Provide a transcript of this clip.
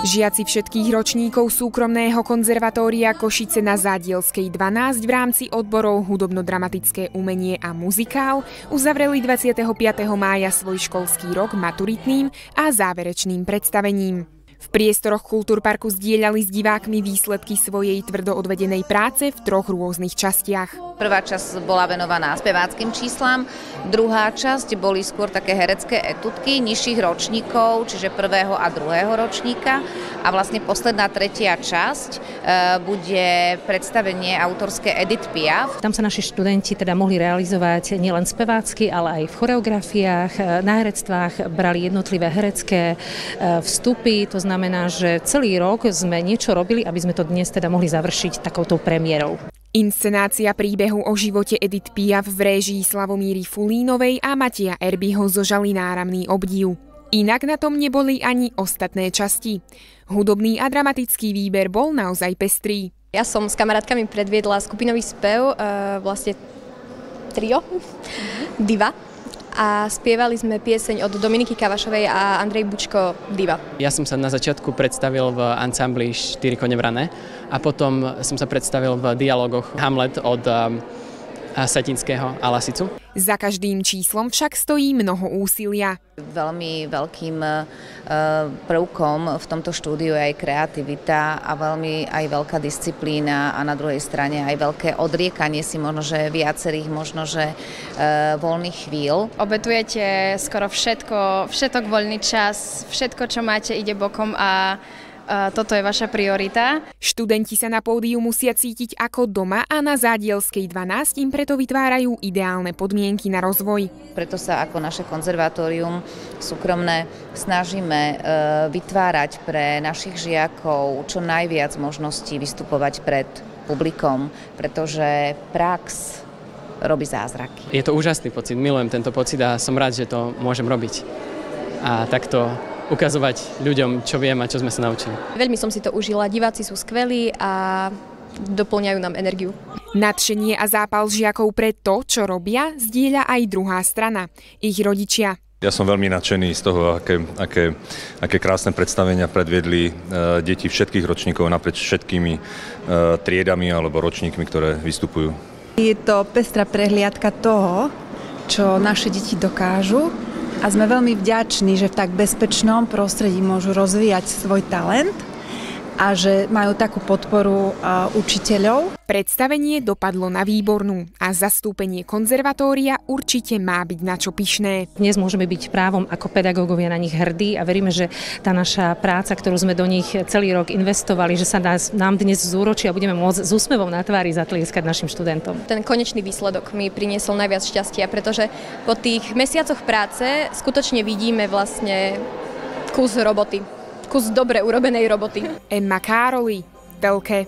Žiaci všetkých ročníkov súkromného konzervatória Košice na Zádielskej 12 v rámci odborov hudobno-dramatické umenie a muzikál uzavreli 25. mája svoj školský rok maturitným a záverečným predstavením. V priestoroch Kultúrparku zdieľali s divákmi výsledky svojej tvrdo odvedenej práce v 3 rôznych častiach. Prvá časť bola venovaná speváckym číslam, druhá časť boli skôr také herecké etudky nižších ročníkov, čiže 1. a 2. ročníka. A vlastne posledná tretia časť bude predstavenie autorské Edith Piaf. Tam sa naši študenti teda mohli realizovať nielen spevácky, ale aj v choreografiách, na herectvách brali jednotlivé herecké vstupy. To znamená, že celý rok sme niečo robili, aby sme to dnes teda mohli završiť takouto premiérou. Inscenácia príbehu o živote Edith Piaf v réžii Slavomíry Fulínovej a Mateja Erbyho zožali náramný obdiv. Inak na tom neboli ani ostatné časti. Hudobný a dramatický výber bol naozaj pestrý. Ja som s kamarátkami predviedla skupinový spev, vlastne trio, Diva. A spievali sme pieseň od Dominiky Kavašovej a Andrej Bučko Diva. Ja som sa na začiatku predstavil v ansambli 4 kone vrané a potom som sa predstavil v dialogoch Hamlet od Satinského a Lasicu. Za každým číslom však stojí mnoho úsilia. Veľmi veľkým prvkom v tomto štúdiu je aj kreativita a veľmi aj veľká disciplína a na druhej strane aj veľké odriekanie si možno, že viacerých možno, že voľných chvíľ. Obetujete skoro všetok voľný čas, všetko, čo máte, ide bokom a toto je vaša priorita. Študenti sa na pódiu musia cítiť ako doma a na Zádielskej 12 im preto vytvárajú ideálne podmienky na rozvoj. Preto sa ako naše konzervatórium súkromné snažíme vytvárať pre našich žiakov čo najviac možností vystupovať pred publikom, pretože prax robí zázraky. Je to úžasný pocit, milujem tento pocit a som rád, že to môžem robiť. A takto ukazovať ľuďom, čo viem a čo sme sa naučili. Veľmi som si to užila, diváci sú skvelí a doplňajú nám energiu. Nadšenie a zápal žiakov pre to, čo robia, zdieľa aj druhá strana, ich rodičia. Ja som veľmi nadšený z toho, aké krásne predstavenia predviedli deti všetkých ročníkov naprieč všetkými triedami alebo ročníkmi, ktoré vystupujú. Je to pestrá prehliadka toho, čo naše deti dokážu. A sme veľmi vďační, že v tak bezpečnom prostredí môžu rozvíjať svoj talent a že majú takú podporu učiteľov. Predstavenie dopadlo na výbornú a zastúpenie konzervatória určite má byť na čo pyšné. Dnes môžeme byť právom ako pedagógovia na nich hrdí a veríme, že tá naša práca, ktorú sme do nich celý rok investovali, že sa nám dnes zúročí a budeme môcť s úsmevom na tvári zatlieskať našim študentom. Ten konečný výsledok mi priniesol najviac šťastia, pretože po tých mesiacoch práce skutočne vidíme vlastne kus roboty. Kus dobre urobenej roboty. Emma Károli, Telke.